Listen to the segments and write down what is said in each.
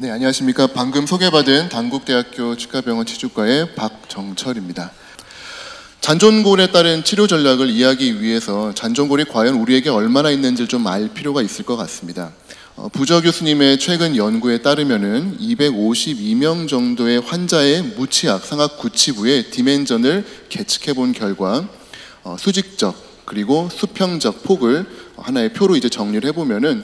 네, 안녕하십니까. 방금 소개받은 단국대학교 치과병원 치주과의 박정철입니다. 잔존골에 따른 치료 전략을 이해하기 위해서 잔존골이 과연 우리에게 얼마나 있는지를 좀 알 필요가 있을 것 같습니다. 부저 교수님의 최근 연구에 따르면은 252명 정도의 환자의 무치악, 상악 구치부의 디멘전을 계측해 본 결과 수직적 그리고 수평적 폭을 하나의 표로 이제 정리를 해보면은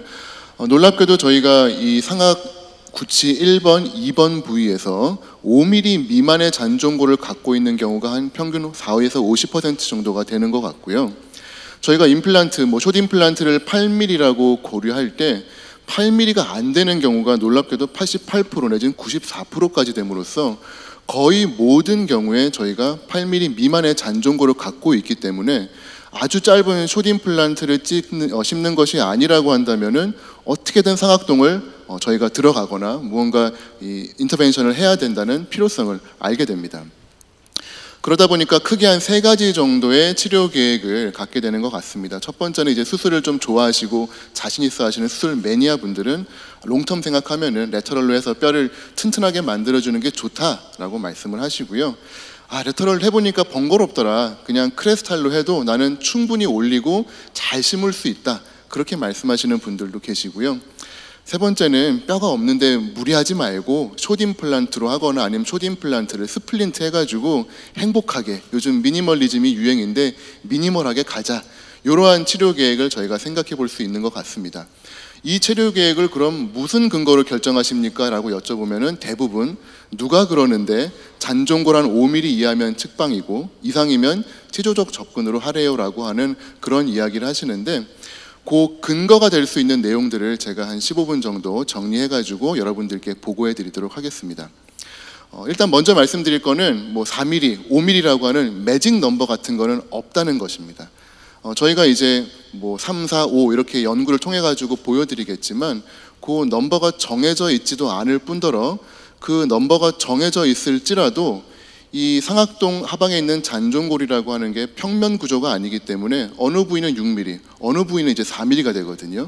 놀랍게도 저희가 이 상악 구치 1번, 2번 부위에서 5mm 미만의 잔존골을 갖고 있는 경우가 한 평균 40에서 50% 정도가 되는 것 같고요. 저희가 임플란트, 숏 임플란트를 8mm라고 고려할 때 8mm가 안 되는 경우가 놀랍게도 88% 내지는 94%까지 됨으로써 거의 모든 경우에 저희가 8mm 미만의 잔존골을 갖고 있기 때문에 아주 짧은 숏 임플란트를 심는 것이 아니라고 한다면은 어떻게든 상악동을 저희가 들어가거나 무언가 인터벤션을 해야 된다는 필요성을 알게 됩니다. 그러다 보니까 크게 한 3가지 정도의 치료 계획을 갖게 되는 것 같습니다. 첫 번째는 이제 수술을 좀 좋아하시고 자신 있어 하시는 수술 매니아 분들은 롱텀 생각하면은 레터럴로 해서 뼈를 튼튼하게 만들어주는 게 좋다라고 말씀을 하시고요. 레터럴 해보니까 번거롭더라. 그냥 크레스탈로 해도 나는 충분히 올리고 잘 심을 수 있다. 그렇게 말씀하시는 분들도 계시고요. 세 번째는 뼈가 없는데 무리하지 말고 숏 임플란트로 하거나 아니면 숏 임플란트를 스플린트 해가지고 행복하게, 요즘 미니멀리즘이 유행인데 미니멀하게 가자. 이러한 치료 계획을 저희가 생각해 볼 수 있는 것 같습니다. 이 치료 계획을 그럼 무슨 근거로 결정하십니까? 라고 여쭤보면은 대부분 누가 그러는데 잔존골 한 5mm 이하면 측방이고 이상이면 치료적 접근으로 하래요 라고 하는 그런 이야기를 하시는데 그 근거가 될 수 있는 내용들을 제가 한 15분 정도 정리해가지고 여러분들께 보고해 드리도록 하겠습니다. 일단 먼저 말씀드릴 거는 4mm, 5mm라고 하는 매직 넘버 같은 거는 없다는 것입니다. 저희가 이제 3, 4, 5 이렇게 연구를 통해 가지고 보여드리겠지만 그 넘버가 정해져 있지도 않을 뿐더러 그 넘버가 정해져 있을지라도 이 상악동 하방에 있는 잔존골이라고 하는 게 평면 구조가 아니기 때문에 어느 부위는 6mm, 어느 부위는 이제 4mm가 되거든요.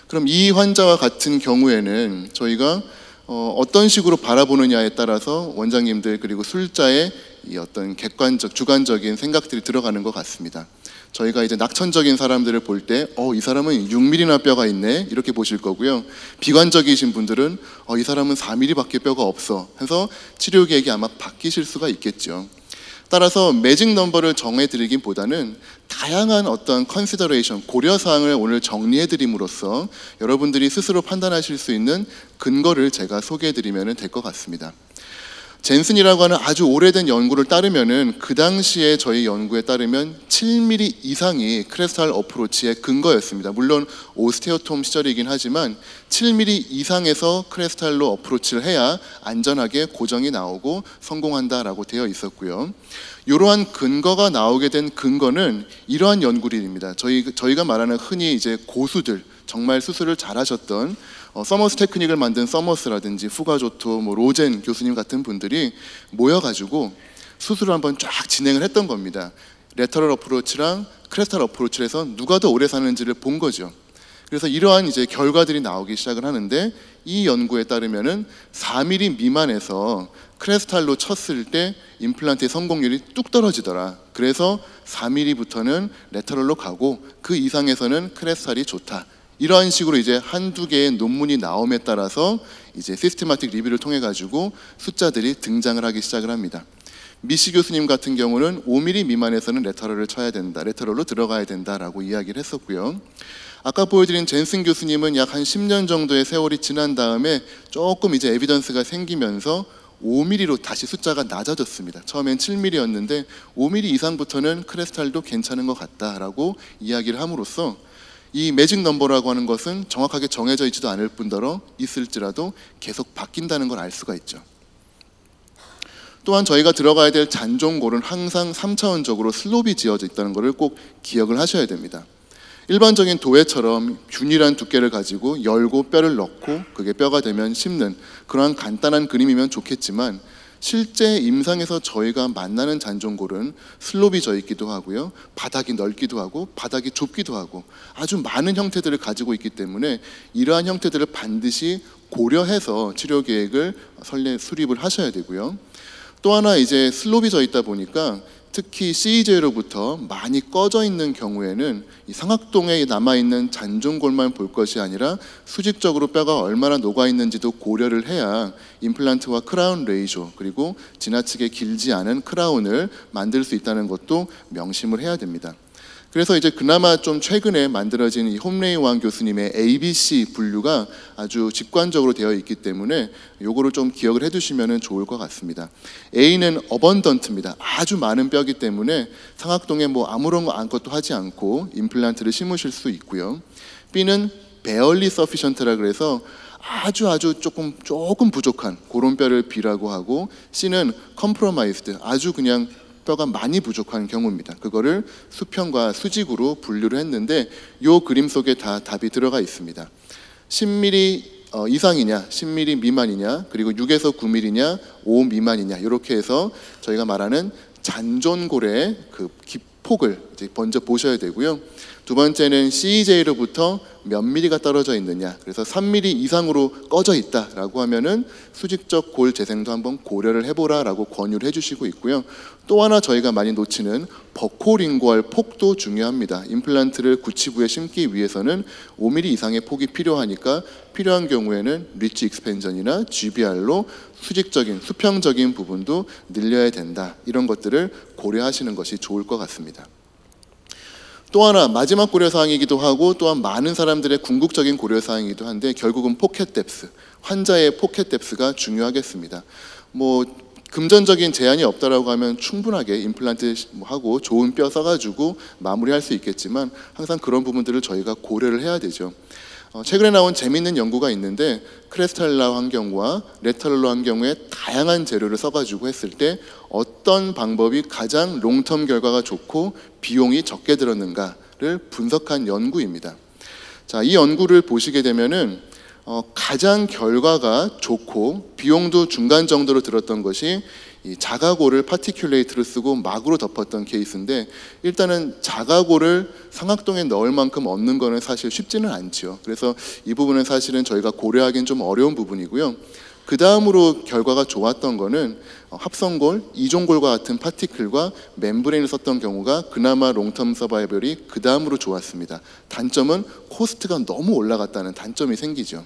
그럼 이 환자와 같은 경우에는 저희가 어떤 식으로 바라보느냐에 따라서 원장님들 그리고 술자의 이 어떤 객관적, 주관적인 생각들이 들어가는 것 같습니다. 저희가 이제 낙천적인 사람들을 볼 때 이 사람은 6mm나 뼈가 있네 이렇게 보실 거고요. 비관적이신 분들은 이 사람은 4mm밖에 뼈가 없어 해서 치료 계획이 아마 바뀌실 수가 있겠죠. 따라서 매직 넘버를 정해드리기보다는 다양한 어떤 컨시더레이션, 고려사항을 오늘 정리해드림으로써 여러분들이 스스로 판단하실 수 있는 근거를 제가 소개해드리면 될 것 같습니다. 젠슨이라고 하는 아주 오래된 연구를 따르면은 그 당시에 저희 연구에 따르면 7mm 이상이 크레스탈 어프로치의 근거였습니다. 물론 오스테오톰 시절이긴 하지만 7mm 이상에서 크레스탈로 어프로치를 해야 안전하게 고정이 나오고 성공한다라고 되어 있었고요. 이러한 근거가 나오게 된 근거는 이러한 연구들입니다. 저희가 말하는 흔히 이제 고수들, 정말 수술을 잘하셨던 서머스 테크닉을 만든 서머스라든지 후가조토, 로젠 교수님 같은 분들이 모여가지고 수술을 한번 쫙 진행을 했던 겁니다. 레터럴 어프로치랑 크레스탈 어프로치를 해서 누가 더 오래 사는지를 본 거죠. 그래서 이러한 이제 결과들이 나오기 시작을 하는데 이 연구에 따르면은 4mm 미만에서 크레스탈로 쳤을 때 임플란트의 성공률이 뚝 떨어지더라. 그래서 4mm부터는 레터럴로 가고 그 이상에서는 크레스탈이 좋다. 이러한 식으로 이제 한두 개의 논문이 나옴에 따라서 이제 시스테마틱 리뷰를 통해 가지고 숫자들이 등장을 하기 시작을 합니다. 미시 교수님 같은 경우는 5mm 미만에서는 레터럴을 쳐야 된다, 레터럴로 들어가야 된다라고 이야기를 했었고요. 아까 보여드린 젠슨 교수님은 약 한 10년 정도의 세월이 지난 다음에 조금 이제 에비던스가 생기면서 5mm로 다시 숫자가 낮아졌습니다. 처음엔 7mm였는데 5mm 이상부터는 크레스탈도 괜찮은 것 같다라고 이야기를 함으로써 이 매직 넘버라고 하는 것은 정확하게 정해져 있지도 않을 뿐더러 있을지라도 계속 바뀐다는 걸 알 수가 있죠. 또한 저희가 들어가야 될 잔존골은 항상 3차원적으로 슬롭이 지어져 있다는 것을 꼭 기억을 하셔야 됩니다. 일반적인 도예처럼 균일한 두께를 가지고 열고 뼈를 넣고 그게 뼈가 되면 심는 그러한 간단한 그림이면 좋겠지만 실제 임상에서 저희가 만나는 잔존골은 슬롭이 져 있기도 하고요, 바닥이 넓기도 하고 바닥이 좁기도 하고 아주 많은 형태들을 가지고 있기 때문에 이러한 형태들을 반드시 고려해서 치료 계획을 수립을 하셔야 되고요. 또 하나 이제 슬롭이 져 있다 보니까 특히 CEJ로부터 많이 꺼져 있는 경우에는 이 상악동에 남아있는 잔존골만 볼 것이 아니라 수직적으로 뼈가 얼마나 녹아있는지도 고려를 해야 임플란트와 크라운 레이쇼, 그리고 지나치게 길지 않은 크라운을 만들 수 있다는 것도 명심을 해야 됩니다. 그래서 이제 그나마 좀 최근에 만들어진 이 홈레이완 교수님의 ABC 분류가 아주 직관적으로 되어 있기 때문에 요거를 좀 기억을 해두시면 좋을 것 같습니다. A는 어번던트입니다. 아주 많은 뼈기 때문에 상악동에 뭐 아무런 거 아무것도 하지 않고 임플란트를 심으실 수 있고요. B는 barely sufficient라 그래서 아주 조금 부족한 그런 뼈를 B라고 하고, C는 compromised, 아주 그냥 뼈가 많이 부족한 경우입니다. 그거를 수평과 수직으로 분류를 했는데 이 그림 속에 다 답이 들어가 있습니다. 10mm 이상이냐, 10mm 미만이냐, 그리고 6에서 9mm냐, 5 미만이냐, 이렇게 해서 저희가 말하는 잔존골의 그 폭을 이제 먼저 보셔야 되고요. 두 번째는 CEJ로부터 몇 mm가 떨어져 있느냐, 그래서 3mm 이상으로 꺼져 있다라고 하면은 수직적 골 재생도 한번 고려를 해보라라고 권유를 해주시고 있고요. 또 하나 저희가 많이 놓치는 버코링구얼 폭도 중요합니다. 임플란트를 구치부에 심기 위해서는 5mm 이상의 폭이 필요하니까 필요한 경우에는 리치 익스펜전이나 GBR로 수직적인, 수평적인 부분도 늘려야 된다. 이런 것들을 고려하시는 것이 좋을 것 같습니다. 또 하나 마지막 고려사항이기도 하고 또한 많은 사람들의 궁극적인 고려사항이기도 한데 결국은 포켓 뎁스, 환자의 포켓 뎁스가 중요하겠습니다. 뭐 금전적인 제한이 없다라고 하면 충분하게 임플란트 하고 좋은 뼈 써가지고 마무리할 수 있겠지만 항상 그런 부분들을 저희가 고려를 해야 되죠. 최근에 나온 재미있는 연구가 있는데 크레스탈라 환경과 레터럴러 환경에 다양한 재료를 써가지고 했을 때 어떤 방법이 가장 롱텀 결과가 좋고 비용이 적게 들었는가를 분석한 연구입니다. 자, 이 연구를 보시게 되면은 가장 결과가 좋고 비용도 중간 정도로 들었던 것이 이 자가골을 파티큘레이트를 쓰고 막으로 덮었던 케이스인데, 일단은 자가골을 상악동에 넣을 만큼 얻는 거는 사실 쉽지는 않죠. 그래서 이 부분은 사실은 저희가 고려하기는 좀 어려운 부분이고요. 그 다음으로 결과가 좋았던 거는 합성골, 이종골과 같은 파티클과 멤브레인을 썼던 경우가 그나마 롱텀 서바이벌이 그 다음으로 좋았습니다. 단점은 코스트가 너무 올라갔다는 단점이 생기죠.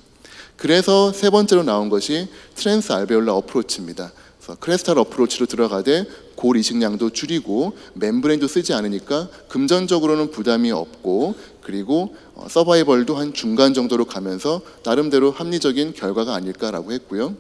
그래서 세 번째로 나온 것이 트랜스 알베올라 어프로치입니다. 크레스탈 어프로치로 들어가되 골 이식량도 줄이고 멤브레인도 쓰지 않으니까 금전적으로는 부담이 없고, 그리고 서바이벌도 한 중간 정도로 가면서 나름대로 합리적인 결과가 아닐까라고 했고요.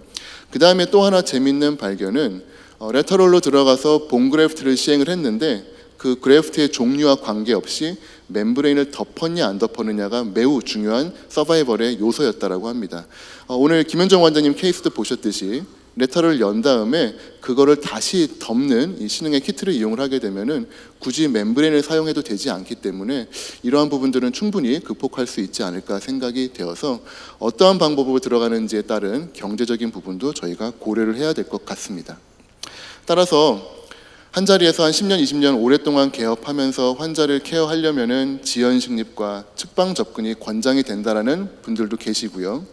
그 다음에 또 하나 재밌는 발견은 레터럴로 들어가서 본 그래프트를 시행을 했는데 그 그래프트의 종류와 관계없이 멤브레인을 덮었냐 안 덮었느냐가 매우 중요한 서바이벌의 요소였다라고 합니다. 오늘 김현정 원장님 케이스도 보셨듯이 레터를 연 다음에 그거를 다시 덮는 이 신흥의 키트를 이용을 하게 되면은 굳이 멤브레인을 사용해도 되지 않기 때문에 이러한 부분들은 충분히 극복할 수 있지 않을까 생각이 되어서 어떠한 방법으로 들어가는지에 따른 경제적인 부분도 저희가 고려를 해야 될 것 같습니다. 따라서 한 자리에서 한 10년, 20년 오랫동안 개업하면서 환자를 케어하려면은 지연식립과 측방 접근이 권장이 된다라는 분들도 계시고요.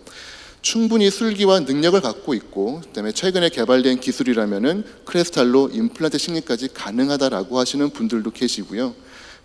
충분히 술기와 능력을 갖고 있고 그다음에 최근에 개발된 기술이라면은 크레스탈로 임플란트 식립까지 가능하다라고 하시는 분들도 계시고요.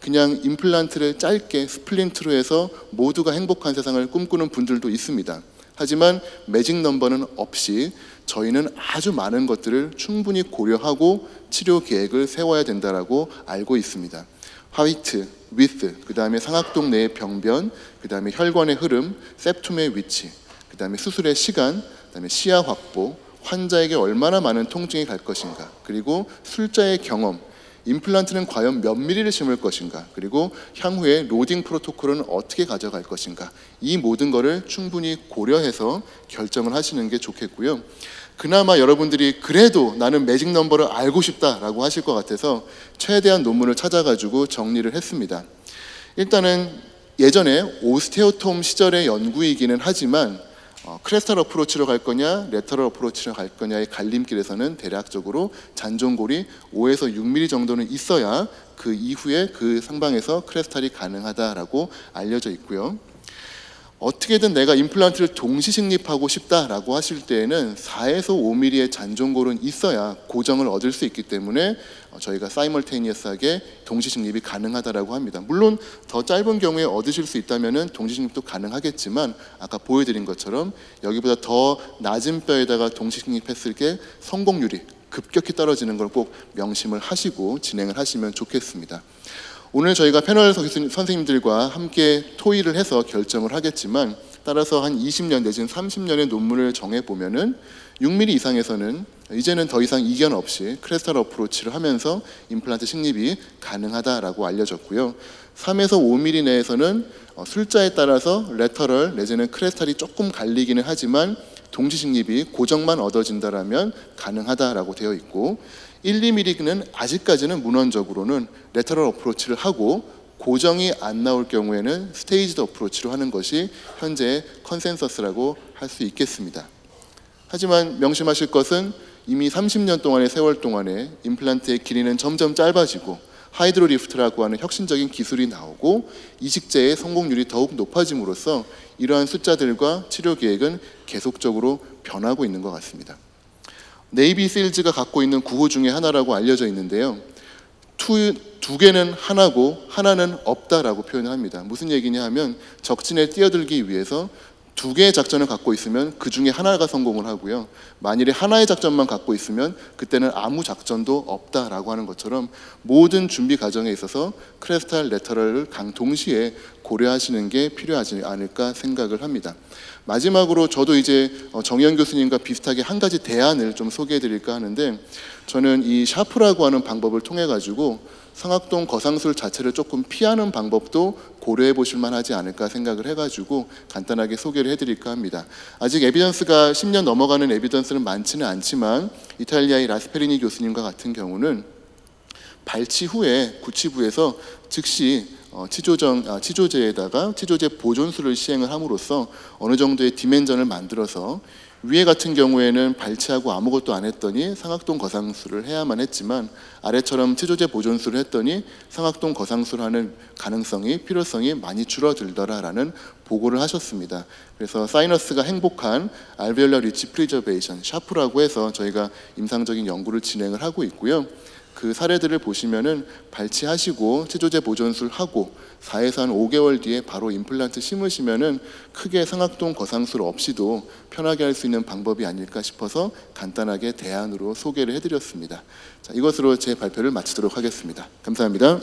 그냥 임플란트를 짧게 스플린트로 해서 모두가 행복한 세상을 꿈꾸는 분들도 있습니다. 하지만 매직 넘버는 없이 저희는 아주 많은 것들을 충분히 고려하고 치료 계획을 세워야 된다라고 알고 있습니다. 하이트, 위드, 그 다음에 상악동 내의 병변, 그 다음에 혈관의 흐름, septum의 위치, 그 다음에 수술의 시간, 그 다음에 시야 확보, 환자에게 얼마나 많은 통증이 갈 것인가, 그리고 술자의 경험, 임플란트는 과연 몇 미리를 심을 것인가, 그리고 향후에 로딩 프로토콜은 어떻게 가져갈 것인가, 이 모든 것을 충분히 고려해서 결정을 하시는 게 좋겠고요. 그나마 여러분들이 그래도 나는 매직 넘버를 알고 싶다라고 하실 것 같아서 최대한 논문을 찾아가지고 정리를 했습니다. 일단은 예전에 오스테오톰 시절의 연구이기는 하지만 크레스탈 어프로치로 갈 거냐 레터럴 어프로치로 갈 거냐의 갈림길에서는 대략적으로 잔존골이 5에서 6mm 정도는 있어야 그 이후에 그 상방에서 크레스탈이 가능하다라고 알려져 있고요. 어떻게든 내가 임플란트를 동시 식립하고 싶다라고 하실 때에는 4에서 5mm의 잔존골은 있어야 고정을 얻을 수 있기 때문에 저희가 사이멀테니어스하게 동시 식립이 가능하다라고 합니다. 물론 더 짧은 경우에 얻으실 수 있다면 동시 식립도 가능하겠지만 아까 보여드린 것처럼 여기보다 더 낮은 뼈에다가 동시 식립했을 때 성공률이 급격히 떨어지는 걸 꼭 명심을 하시고 진행을 하시면 좋겠습니다. 오늘 저희가 패널 선생님들과 함께 토의를 해서 결정을 하겠지만 따라서 한 20년 내지는 30년의 논문을 정해보면은 6mm 이상에서는 이제는 더 이상 이견 없이 크레스탈 어프로치를 하면서 임플란트 식립이 가능하다라고 알려졌고요. 3에서 5mm 내에서는 술자에 따라서 레터럴 내지는 크레스탈이 조금 갈리기는 하지만 동시 식립이 고정만 얻어진다라면 가능하다라고 되어 있고 1, 2mm는 아직까지는 문헌적으로는 레터럴 어프로치를 하고 고정이 안 나올 경우에는 스테이지드 어프로치로 하는 것이 현재 컨센서스라고 할 수 있겠습니다. 하지만 명심하실 것은 이미 30년 동안의 세월 동안에 임플란트의 길이는 점점 짧아지고 하이드로 리프트라고 하는 혁신적인 기술이 나오고 이식제의 성공률이 더욱 높아짐으로써 이러한 숫자들과 치료 계획은 계속적으로 변하고 있는 것 같습니다. 네이비 실즈가 갖고 있는 구호 중에 하나라고 알려져 있는데요. 두 개는 하나고 하나는 없다라고 표현을 합니다. 무슨 얘기냐 하면 적진에 뛰어들기 위해서 두 개의 작전을 갖고 있으면 그 중에 하나가 성공을 하고요. 만일에 하나의 작전만 갖고 있으면 그때는 아무 작전도 없다라고 하는 것처럼 모든 준비 과정에 있어서 크레스탈 레터럴을 동시에 고려하시는 게 필요하지 않을까 생각을 합니다. 마지막으로 저도 이제 정의연 교수님과 비슷하게 한 가지 대안을 좀 소개해 드릴까 하는데 저는 이 샤프라고 하는 방법을 통해 가지고 상악동 거상술 자체를 조금 피하는 방법도 고려해 보실 만하지 않을까 생각을 해가지고 간단하게 소개를 해드릴까 합니다. 아직 에비던스가 10년 넘어가는 에비던스는 많지는 않지만 이탈리아의 라스페리니 교수님과 같은 경우는 발치 후에 구치부에서 즉시 치조제에다가 치조제 보존술을 시행을 함으로써 어느 정도의 디멘전을 만들어서 위에 같은 경우에는 발치하고 아무것도 안 했더니 상악동 거상술을 해야만 했지만 아래처럼 치조제 보존술을 했더니 상악동 거상술을 하는 가능성이 필요성이 많이 줄어들더라라는 보고를 하셨습니다. 그래서 사이너스가 행복한 알베올라 리치 프리저베이션 샤프라고 해서 저희가 임상적인 연구를 진행을 하고 있고요. 그 사례들을 보시면은 발치하시고 치조제 보존술 하고 4에서 한 5개월 뒤에 바로 임플란트 심으시면은 크게 상악동 거상술 없이도 편하게 할 수 있는 방법이 아닐까 싶어서 간단하게 대안으로 소개를 해드렸습니다. 자, 이것으로 제 발표를 마치도록 하겠습니다. 감사합니다.